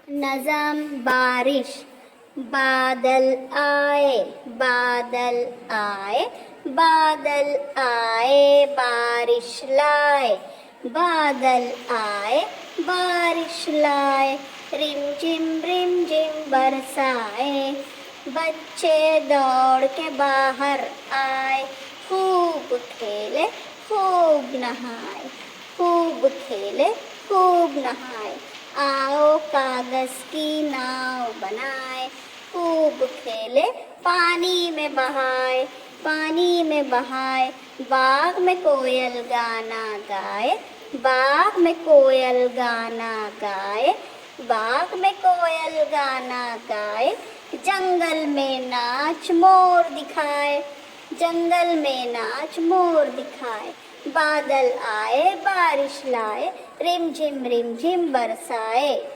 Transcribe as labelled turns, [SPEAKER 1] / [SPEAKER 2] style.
[SPEAKER 1] नज़म बारिश। बादल आए, बादल आए, बादल आए, बारिश लाए, बादल आए, बारिश लाए, रिम झिम बरसाए, बच्चे दौड़ के बाहर आए, खूब खेले खूब नहाए, खूब खेले खूब नहाए, आओ कागज की नाव बनाए, खूब खेले पानी में बहाए, पानी में बहाए, बाग में कोयल गाना गाए, बाग में कोयल गाना गाए, बाग में कोयल गाना गाए, जंगल में नाच मोर दिखाए, जंगल में नाच मोर दिखाए, बादल आए बारिश लाए, रिम झिम बरसाए।